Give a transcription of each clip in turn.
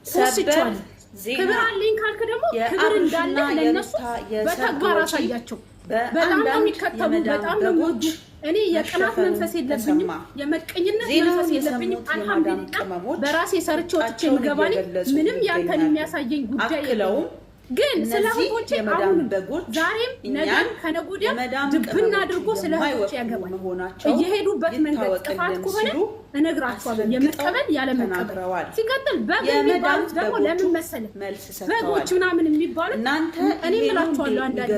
ሰበር ክብር አለኝ ካልክ ደግሞ ክብር እንዳለ ለነሱ በተግባር አሳያቸው። በጣም ነው የሚከተሉ፣ በጣም ነው የሚወዱ። እኔ የቅናት መንፈስ የለብኝም፣ የመቀኝነት መንፈስ የለብኝም። አልሐምዱሊላህ በራሴ ሰርቼ ወጥቼ ምገባኔ ምንም ያንተን የሚያሳየኝ ጉዳይ የለውም። ግን ስለህቶቼ አሁን ዛሬም ነገም ከነገ ወዲያ ድብና አድርጎ ስለህቶቼ ያገባል። እየሄዱበት መንገድ ጥፋት ከሆነ እነግራቸዋለሁ፣ የመቀበል ያለ መቀበል። ሲቀጥል በግ የሚባሉት ደግሞ ለምን መሰለህ በጎች ምናምን የሚባሉት እኔ እምላቸዋለሁ። አንዳንዴ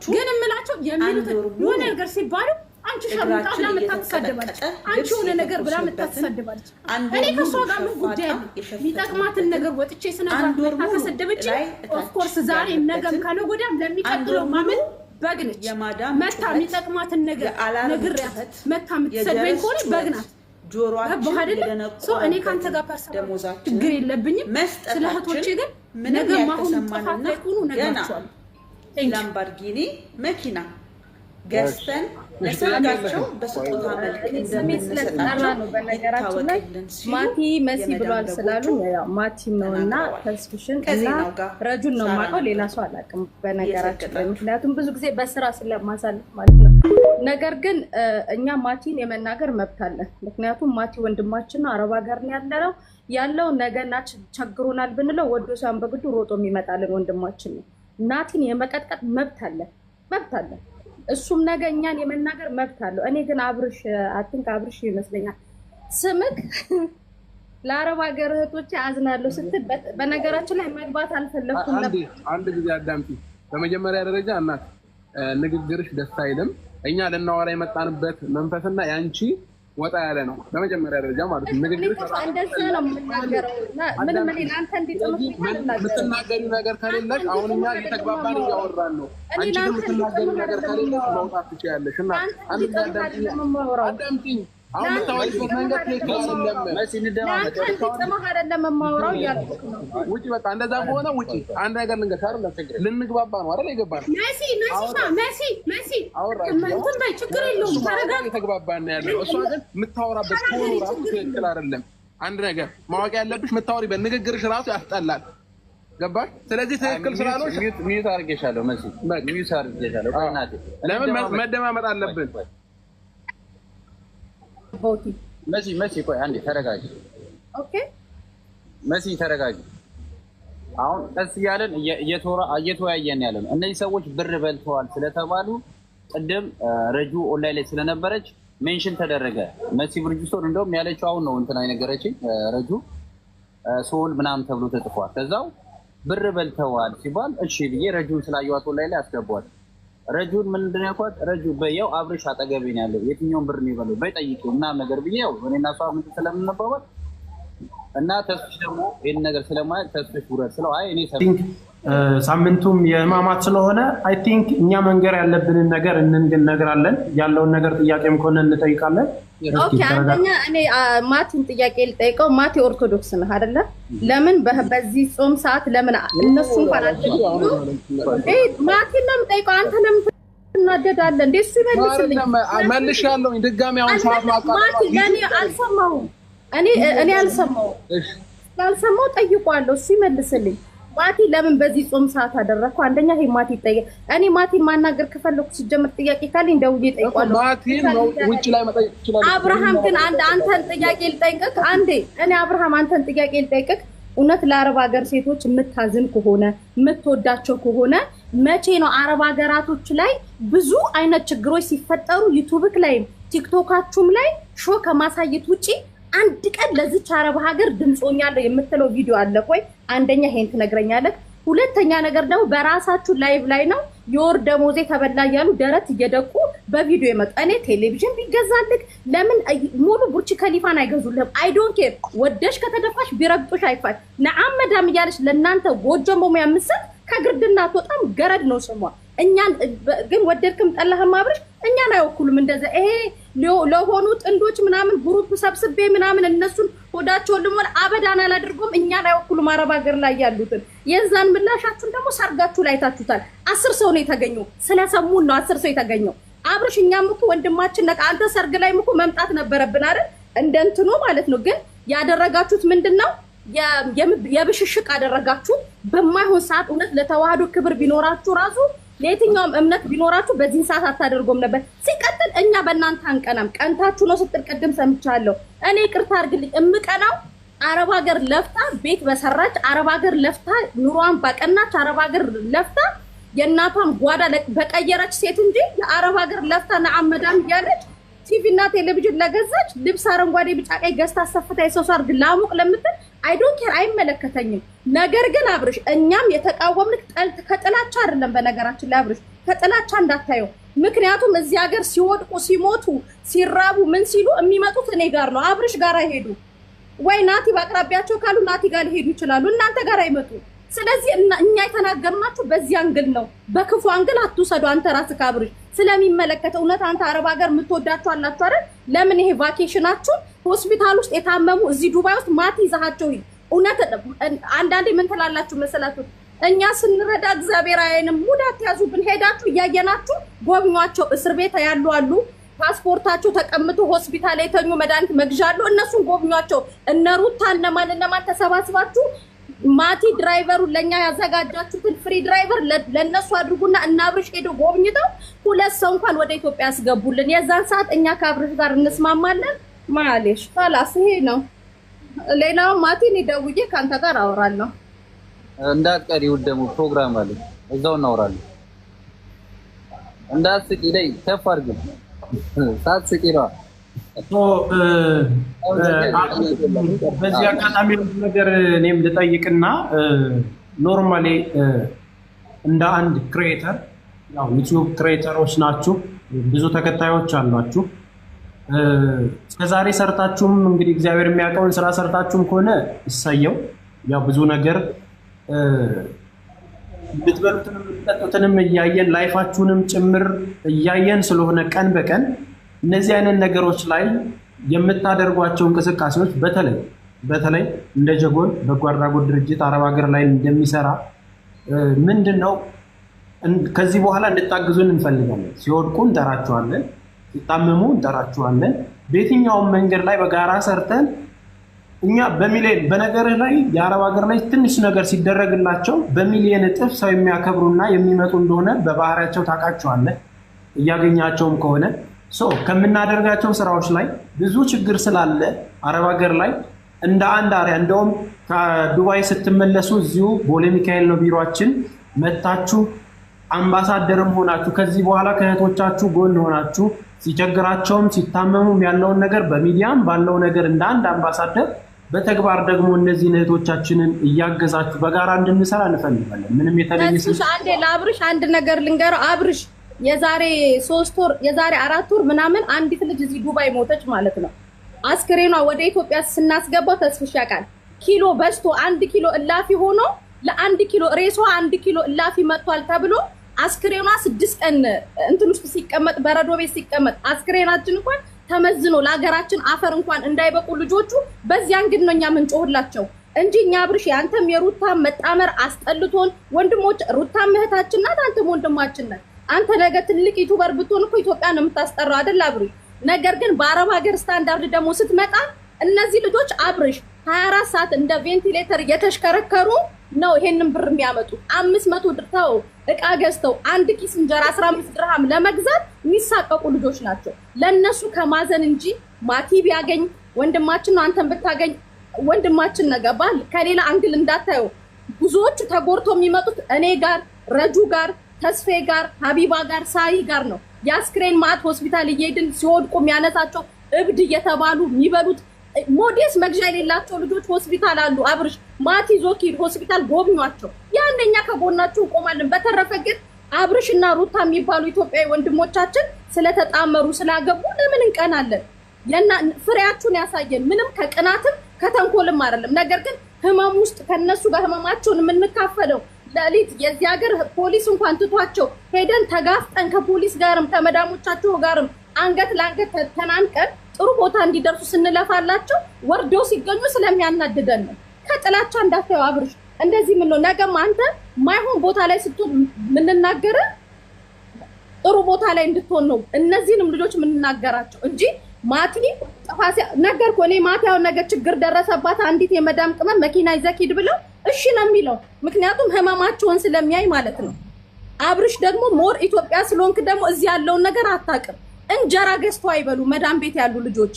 ግን እምላቸው የሚሉትን የሆነ ነገር ሲባሉ አንቺ ሸርሙጣ ብላ መታተሳደባለች፣ አንቺ የሆነ ነገር ብላ መታተሳደባለች። እኔ ከሷ ጋር ምን ጉዳይ ነው? የሚጠቅማትን ነገር ወጥቼ ስነግራት መታተሰደበች። ኦፍኮርስ ዛሬም ነገም ከነገ ወዲያም ለሚቀጥለው ማመን በግ ነች። መታ የሚጠቅማትን ነገር ነግሬያት መታ የምትሰድበኝ ከሆነ በግ ናት። ገባህ አይደለ? እኔ ከአንተ ጋር ፐርሰናል ችግር የለብኝም። ስለ እህቶቼ ግን ነገም አሁን ጥፋት ላይ ሆኑ ነግራቸዋለሁ። ላምባርጊኒ መኪና ገዝተን ለሰርጋቸው በስጦታ መልክ እንደምንሰጣቸው ነው። በነገራችን ላይ ማቲ መሲ ብሏል ስላሉ ያው ማቲ ነውና ተስፍሽን እና ረጁን ነው የማውቀው፣ ሌላ ሰው አላውቅም በነገራችን ላይ። ምክንያቱም ብዙ ጊዜ በስራ ስለማሳልፍ ማለት ነው። ነገር ግን እኛ ማቲን የመናገር መብት አለን። ምክንያቱም ማቲ ወንድማችን ነው፣ አረብ ሀገር ነው ያለው ነገና ቸግሮናል ብንለው ወዶ ሳይሆን በግዱ ሮጦ የሚመጣልን ወንድማችን ነው። ናቲን የመቀጥቀጥ መብት አለን። እሱም ነገ እኛን የመናገር መብት አለው። እኔ ግን አብርሽ አብርሽ ይመስለኛል ስምክ ለአረብ ሀገር እህቶቼ አዝናለሁ ስትል በነገራችን ላይ መግባት አልፈለኩም ነበር። አንድ ጊዜ አዳምጪ። በመጀመሪያ ደረጃ እናት ንግግርሽ ደስ አይልም። እኛ ልናወራ የመጣንበት መንፈስና ያንቺ ወጣ ያለ ነው። በመጀመሪያ ደረጃ ማለት ነው ንግግርሽ እንደዚህ ነው የምናገረው። ምንም እኔ ለአንተ የምትናገሪው ነገር ከሌለሽ አሁን እኛ እየተግባባን እያወራን ነው። አንቺ ግን የምትናገሪው ነገር ከሌለሽ መውጣት ትችያለሽ። እና አንድ አዳምጪኝ። አሁን የምታወሪበት መንገድ ትክክል አይደለም። መሲ እንደማመጣ አይደለም የማወራው እያልኩት ነው። ውጪ በቃ እንደዛ ከሆነ ውጪ። አንድ ነገር ልንገርሽ አይደለም ችግር ልንግባባ ነው አይደል? የገባን መሲ እንትን በይ ችግር የለውም። ተረጋጋ። የተግባባን ነው ያለው። እሷ ግን የምታወራበት ቶኑ ራሱ ትክክል አይደለም። አንድ ነገር ማወቅ ያለብሽ የምታወሪበት ንግግርሽ ራሱ ያስጠላል። ገባሽ? ስለዚህ ትክክል ስላልሆንሽ ሚዩት አድርጌሻለሁ። መሲ ሚዩት አድርጌሻለሁ። እናቴ ለምን መደማመጥ አለብን? መሲ ቆይ አንዴ ተረጋጊ። ኦኬ መሲ ተረጋጊ። አሁን ቀስ እያለን እየተወያየን ያለን እነዚህ ሰዎች ብር በልተዋል ስለተባሉ ቅድም ረጁ ኦንላይን ላይ ስለነበረች ሜንሽን ተደረገ። መሲ ብርጅስቶን እንደውም ያለችው አሁን ነው እንትና የነገረችኝ ረጁ ሶል ምናምን ተብሎ ተጽፏል። ከዛው ብር በልተዋል ሲባል እሺ ብዬ ረጁን ስላየኋት ኦንላይን ላይ አስገቧል። ረጁን ምንድን ያልኳት ረጁ በየው አብርሽ አጠገቤ ነው ያለው የትኛውን ብር ነው የበለው በጠይቂው ምናምን ነገር ብዬው እኔና እሷ ምን ስለምንባባል እና ተስፍሽ ደግሞ ይሄን ነገር ስለማያውቅ ተስፍሽ ውረድ ስለው አይ እኔ ሳምንቱም የህማማት ስለሆነ አይ ቲንክ እኛ መንገር ያለብንን ነገር እንነግራለን። ያለውን ነገር ጥያቄም ከሆነ እንጠይቃለን። ኦኬ አንደኛ እኔ ማቲን ጥያቄ ልጠይቀው። ማቲ ኦርቶዶክስ ነህ አይደለ? ለምን በዚህ ጾም ሰዓት ለምን እነሱ እንኳን አልጠየቁ? ማቲን ነው የምጠይቀው። አንተ ለምን ትናደዳለህ እንዴ? እሱ ይመልስልኝ። መልሻለሁ ድጋሚ አሁን ሰዓት ማቃጠል ማቲ ለኔ አልሰማሁም። እኔ አልሰማሁም። ያልሰማው ጠይቋለሁ። እሱ ይመልስልኝ። ማቲ ለምን በዚህ ጾም ሰዓት አደረኩ? አንደኛ ይሄ ማቲ ይጠይቅ። እኔ ማቲን ማናገር ከፈለኩ ሲጀምር ጥያቄ ካለኝ ደውዬ እጠይቃለሁ። ማቲን ነው ውጪ ላይ መጠየቅ ይችላል። አብርሃም ግን አንተን ጥያቄ ልጠይቅህ። እኔ አብርሃም አንተን ጥያቄ ልጠይቅህ። እውነት ለአረብ ሀገር ሴቶች የምታዝን ከሆነ የምትወዳቸው ከሆነ መቼ ነው አረብ ሀገራቶች ላይ ብዙ አይነት ችግሮች ሲፈጠሩ ዩቲዩብክ ላይ ቲክቶካችሁም ላይ ሾ ከማሳየት ውጪ አንድ ቀን ለዚች አረብ ሀገር ድምጾኛለሁ የምትለው ቪዲዮ አለ ወይ? አንደኛ ይሄን ትነግረኛለህ። ሁለተኛ ነገር ደግሞ በራሳችሁ ላይቭ ላይ ነው የወር ደሞዜ ተበላ እያሉ ደረት እየደቁ በቪዲዮ የመጡ እኔ ቴሌቪዥን ቢገዛልክ ለምን ሙሉ ቡርች ከሊፋን አይገዙልህም? አይ ዶንት ኬር። ወደሽ ከተደፋሽ ቢረግጡሽ አይፋል ነዓም መዳም እያለች ለእናንተ ጎጆ መሙያ ምስል ከግርድና አትወጣም። ገረድ ነው ስሟ። እኛን ግን ወደድክም ጠላህም አብርሽ እኛን አይወኩሉም። እንደዛ ይሄ ለሆኑ ጥንዶች ምናምን ግሩፕ ሰብስቤ ምናምን እነሱን ሆዳቸውን ልሞል አበዳን አላድርጎም። እኛን አይወኩሉም። አረብ ሀገር ላይ ያሉትን የዛን ምላሻችሁን ደግሞ ሰርጋችሁ ላይ ታችሁታል። 10 ሰው ነው የተገኘው። ስለሰሙን ነው 10 ሰው የተገኘው። አብርሽ እኛም እኮ ወንድማችን ነቃ። አንተ ሰርግ ላይ እኮ መምጣት ነበረብን አይደል? እንደንትኑ ማለት ነው። ግን ያደረጋችሁት ምንድነው? የብሽሽቅ አደረጋችሁ በማይሆን ሰዓት። እውነት ለተዋህዶ ክብር ቢኖራችሁ ራሱ ለየትኛውም እምነት ቢኖራችሁ በዚህ ሰዓት አታደርጎም ነበር። ሲቀጥል እኛ በእናንተ አንቀናም። ቀንታችሁ ነው ስትል ቅድም ሰምቻለሁ። እኔ ይቅርታ አድርግልኝ፣ እምቀናው አረብ ሀገር ለፍታ ቤት በሰራች፣ አረብ ሀገር ለፍታ ኑሯን ባቀናች፣ አረብ ሀገር ለፍታ የእናቷን ጓዳ በቀየረች ሴት እንጂ የአረብ ሀገር ለፍታ ነአመዳም እያለች ቲቪ እና ቴሌቪዥን ለገዛች ልብስ አረንጓዴ ቢጫ ቀይ ገዝታ አሰፍታ የሰው ሰርግ ላሙቅ ለምትል አይ ዶንት ኬር አይመለከተኝም። ነገር ግን አብርሽ እኛም የተቃወምንክ ከጥላቻ አይደለም። በነገራችን ላይ አብርሽ ከጥላቻ እንዳታየው። ምክንያቱም እዚህ ሀገር ሲወድቁ ሲሞቱ ሲራቡ ምን ሲሉ የሚመጡት እኔ ጋር ነው። አብርሽ ጋር አይሄዱ ወይ ናቲ በአቅራቢያቸው ካሉ ናቲ ጋር ሊሄዱ ይችላሉ። እናንተ ጋር አይመጡ። ስለዚህ እኛ የተናገርናችሁ በዚህ አንግል ነው። በክፉ አንግል አትውሰዱ። አንተ ራስህ ካብርሽ ስለሚመለከተ እውነት አንተ አረብ ሀገር የምትወዳችሁ አላችሁ አይደል? ለምን ይሄ ቫኬሽናችሁ ሆስፒታል ውስጥ የታመሙ እዚህ ዱባይ ውስጥ ማት ይዛሃቸው እውነት አንዳንዴ ምን ትላላችሁ መሰላችሁ? እኛ ስንረዳ እግዚአብሔር አይንም ሙዳት ያዙብን። ሄዳችሁ እያየናችሁ ጎብኟቸው። እስር ቤት ያሉ አሉ ፓስፖርታቸው ተቀምጦ ሆስፒታል የተኙ መድኃኒት መግዣሉ። እነሱን ጎብኟቸው። እነ ሩታ እነማን ተሰባስባችሁ ማቲ ድራይቨሩ ለኛ ያዘጋጃችሁትን ፍሪ ድራይቨር ለነሱ አድርጉና እና አብርሽ ሄዶ ጎብኝተው ሁለት ሰው እንኳን ወደ ኢትዮጵያ ያስገቡልን። የዛን ሰዓት እኛ ከአብርሽ ጋር እንስማማለን። ማለሽ ፋላስ ይሄ ነው። ሌላው ማቲን ደውዬ ካንተ ጋር አወራለሁ። እንዳትቀሪው ደግሞ ፕሮግራም አለ እዛው እናወራለን። እንዳትስቂ ላይ ከፍ አድርግ ሳትስቂ ነው። በዚህ አጋጣሚ ነገር እኔም ልጠይቅና ኖርማሊ እንደ አንድ ክሬተር ያው ዩቲዩብ ክሬተሮች ናችሁ፣ ብዙ ተከታዮች አሏችሁ። እስከዛሬ ሰርታችሁም እንግዲህ እግዚአብሔር የሚያውቀውን ስራ ሰርታችሁም ከሆነ እሰየው። ያው ብዙ ነገር ብትበሉትንም ብትጠጡትንም እያየን ላይፋችሁንም ጭምር እያየን ስለሆነ ቀን በቀን እነዚህ አይነት ነገሮች ላይ የምታደርጓቸው እንቅስቃሴዎች በተለይ እንደ ጀጎል በጎ አድራጎት ድርጅት አረብ ሀገር ላይ እንደሚሰራ ምንድነው ከዚህ በኋላ እንድታግዙን እንፈልጋለን። ሲወድቁ እንጠራቸዋለን፣ ሲታመሙ እንጠራቸዋለን። በየትኛውም መንገድ ላይ በጋራ ሰርተን እኛ በሚሊዮን በነገርህ ላይ የአረብ ሀገር ላይ ትንሽ ነገር ሲደረግላቸው በሚሊዮን እጥፍ ሰው የሚያከብሩና የሚመጡ እንደሆነ በባህሪያቸው ታውቃቸዋለህ። እያገኛቸውም ከሆነ ከምናደርጋቸው ስራዎች ላይ ብዙ ችግር ስላለ አረብ ሀገር ላይ እንደ አንድ አሪያ እንደውም ከዱባይ ስትመለሱ እዚሁ ቦሌ ሚካኤል ነው ቢሮአችን መታችሁ አምባሳደርም ሆናችሁ ከዚህ በኋላ ከእህቶቻችሁ ጎን ሆናችሁ ሲቸግራቸውም ሲታመሙም ያለውን ነገር በሚዲያም ባለው ነገር እንደ አንድ አምባሳደር በተግባር ደግሞ እነዚህ እህቶቻችንን እያገዛችሁ በጋራ እንድንሰራ እንፈልጋለን። ምንም የተለየ አንዴ ለአብርሽ አንድ ነገር ልንገረው። አብርሽ የዛሬ 3 ወር የዛሬ 4 ወር ምናምን አንዲት ልጅ እዚህ ዱባይ ሞተች ማለት ነው። አስክሬኗ ወደ ኢትዮጵያ ስናስገባው ተስፍሽ ያውቃል። ኪሎ በዝቶ 1 ኪሎ እላፊ ሆኖ ለ1 ኪሎ ሬሷ 1 ኪሎ እላፊ መጥቷል ተብሎ አስክሬኗ 6 ቀን እንትን ውስጥ ሲቀመጥ በረዶ ቤት ሲቀመጥ አስክሬናችን እንኳን ተመዝኖ ለሀገራችን አፈር እንኳን እንዳይበቁ ልጆቹ በዚያን ግን ነው እኛ ምንጮህላቸው እንጂ እኛ አብርሽ አንተም የሩታ መጣመር አስጠልቶን ወንድሞች ሩታ እህታችን ናት፣ አንተም ወንድማችን ናት። አንተ ነገ ትልቅ ዩቲዩበር ብትሆን እኮ ኢትዮጵያ ነው የምታስጠራው አይደል አብርሽ? ነገር ግን በአረብ ሀገር ስታንዳርድ ደግሞ ስትመጣ እነዚህ ልጆች አብርሽ 24 ሰዓት እንደ ቬንቲሌተር እየተሽከረከሩ ነው ይሄንን ብር የሚያመጡ። 500 ድርተው እቃ ገዝተው 1 ኪስ እንጀራ 15 ድርሃም ለመግዛት የሚሳቀቁ ልጆች ናቸው። ለነሱ ከማዘን እንጂ ማቲ ቢያገኝ ወንድማችን ነው፣ አንተን ብታገኝ ወንድማችን ነገባል። ከሌላ አንግል እንዳታየው። ብዙዎቹ ተጎርቶ የሚመጡት እኔ ጋር፣ ረጁ ጋር፣ ተስፌ ጋር፣ ሀቢባ ጋር፣ ሳይ ጋር ነው። የአስክሬን ማት ሆስፒታል እየሄድን ሲወድቁ የሚያነሳቸው እብድ እየተባሉ የሚበሉት ሞዴስ መግዣ የሌላቸው ልጆች ሆስፒታል አሉ። አብርሽ ማቲ ዞኪድ ሆስፒታል ጎብኟቸው። ያንኛ ከጎናችሁ እንቆማለን። በተረፈ ግን አብርሽ እና ሩታ የሚባሉ ኢትዮጵያዊ ወንድሞቻችን ስለተጣመሩ ስላገቡ ለምን እንቀናለን? ፍሬያችሁን ያሳየን። ምንም ከቅናትም ከተንኮልም አይደለም። ነገር ግን ህመም ውስጥ ከነሱ ጋር ህመማቸውን የምንካፈለው ለሊት የዚህ ሀገር ፖሊስ እንኳን ትቷቸው ሄደን ተጋፍጠን ከፖሊስ ጋርም ከመዳሞቻቸው ጋርም አንገት ለአንገት ተናንቀን ጥሩ ቦታ እንዲደርሱ ስንለፋላቸው ወርደው ሲገኙ ስለሚያናድደን ነው። ከጥላቻ እንዳታየው አብርሽ። እንደዚህ ምን ነው ነገም አንተ ማይሆን ቦታ ላይ ስትሆን ምንናገር ጥሩ ቦታ ላይ እንድትሆን ነው እነዚህንም ልጆች ምንናገራቸው እንጂ ማቲ ነገርኩ እኔ ማታው ነገር ችግር ደረሰባት አንዲት የመዳም ቅመም መኪና ይዘህ ሂድ ብለው እሺ ነው የሚለው። ምክንያቱም ህመማቸውን ስለሚያይ ማለት ነው። አብርሽ ደግሞ ሞር ኢትዮጵያ ስለሆንክ ደግሞ እዚህ ያለውን ነገር አታውቅም። እንጀራ ገዝተው አይበሉ መዳም ቤት ያሉ ልጆች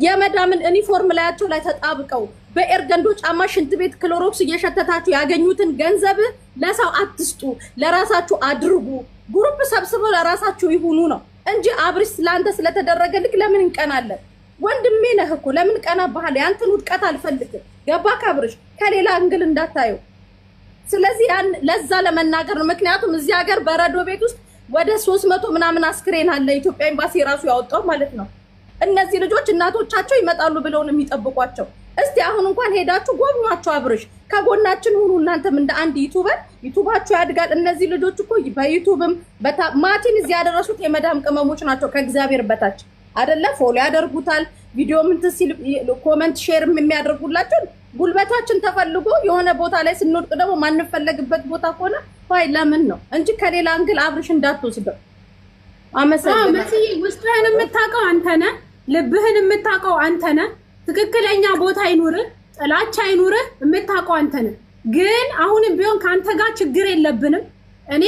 የመዳምን ዩኒፎርም ላያቸው ላይ ተጣብቀው በኤርገንዶ ጫማ ሽንት ቤት ክሎሮክስ እየሸተታችሁ ያገኙትን ገንዘብ ለሰው አትስጡ፣ ለራሳችሁ አድርጉ። ግሩፕ ሰብስበው ለራሳችሁ ይሁኑ ነው እንጂ አብርሽ ስላንተ ስለተደረገልክ ለምን እንቀናለን? ወንድሜ ነህ እኮ ለምን ቀና ባህል ያንተን ውድቀት አልፈልግም። ገባክ አብርሽ? ከሌላ እንግል እንዳታየው። ስለዚህ ያን ለዛ ለመናገር ነው። ምክንያቱም እዚህ ሀገር በረዶ ቤት ውስጥ ወደ 300 ምናምን አስክሬን አለ ኢትዮጵያ ኤምባሲ ራሱ ያወጣው ማለት ነው። እነዚህ ልጆች እናቶቻቸው ይመጣሉ ብለው ነው የሚጠብቋቸው። እስቲ አሁን እንኳን ሄዳችሁ ጎብኟቸው። አብርሽ ከጎናችን ሁኑ። እናንተም እንደ አንድ ዩቲዩበር ዩቲዩባችሁ ያድጋል። እነዚህ ልጆች እኮ በዩቲዩብም ማቲን እዚህ ያደረሱት የመዳም ቅመሞች ናቸው። ከእግዚአብሔር በታች አይደለ? ፎሎ ያደርጉታል። ቪዲዮ ምን ትሲል ኮሜንት ሼር የሚያደርጉላቸው ጉልበታችን ተፈልጎ የሆነ ቦታ ላይ ስንወድቅ ደግሞ ማንፈለግበት ቦታ ከሆነ ፋይ ለምን ነው እንጂ ከሌላ አንግል አብርሽ እንዳትወስደው። አመሰግናለሁ። መስዬ ውስጥህን የምታውቀው አንተ ነህ፣ ልብህን የምታውቀው አንተ ነህ። ትክክለኛ ቦታ አይኑርህ፣ ጥላቻ አይኑርህ፣ የምታውቀው አንተ ነህ። ግን አሁንም ቢሆን ከአንተ ጋር ችግር የለብንም። እኔ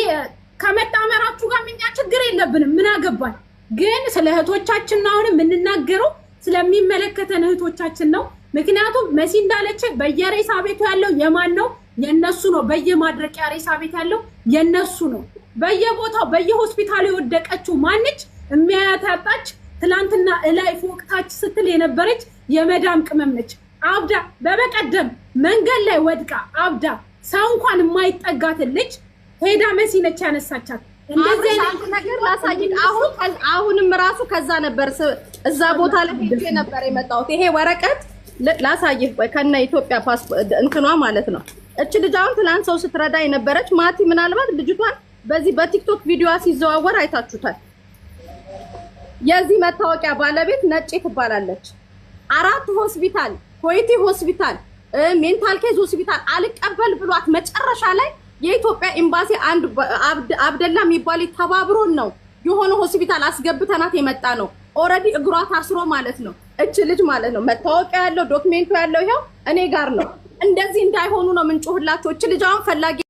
ከመጣመራችሁ ጋር እኛ ችግር የለብንም። ምን አገባል? ግን ስለ እህቶቻችን ነው አሁን የምንናገረው፣ ስለሚመለከተን እህቶቻችን ነው። ምክንያቱም መሲ እንዳለች በየሬሳ ቤቱ ያለው የማን ነው? የነሱ ነው። በየማድረቂያ ሬሳ ቤት ያለው የነሱ ነው። በየቦታው በየሆስፒታሉ የወደቀችው ማንች? የሚያታጣች ትላንትና እላይ ፎቅታች ስትል የነበረች የመዳም ቅመም ነች። አብዳ በበቀደም መንገድ ላይ ወድቃ አብዳ ሰው እንኳን የማይጠጋትን ልጅ ሄዳ መሲ ነች ያነሳቻት። እንደዚህ አይነት ነገር ላሳይቅ። አሁንም ራሱ ከዛ ነበር እዛ ቦታ ላይ ሄጄ ነበር የመጣሁት። ይሄ ወረቀት ላሳይህ ቆይ፣ ከነ ኢትዮጵያ ፓስፖርት እንትኗ ማለት ነው። እቺ ልጅ አሁን ትላንት ሰው ስትረዳ የነበረች ማቲ፣ ምናልባት ልጅቷን በዚህ በቲክቶክ ቪዲዮዋ ሲዘዋወር አይታችሁታል። የዚህ መታወቂያ ባለቤት ነጭ ትባላለች። 4 ሆስፒታል፣ ኮይቲ ሆስፒታል፣ ሜንታል ኬዝ ሆስፒታል አልቀበል ብሏት መጨረሻ ላይ የኢትዮጵያ ኤምባሲ አንድ አብደላ የሚባል ተባብሮን ነው የሆነ ሆስፒታል አስገብተናት የመጣ ነው። ኦልሬዲ እግሯ ታስሮ ማለት ነው። እች ልጅ ማለት ነው መታወቂያ ያለው ዶክሜንቱ ያለው ይሄው እኔ ጋር ነው። እንደዚህ እንዳይሆኑ ነው ምንጮህላችሁ። እች ልጅ አሁን ፈላጊ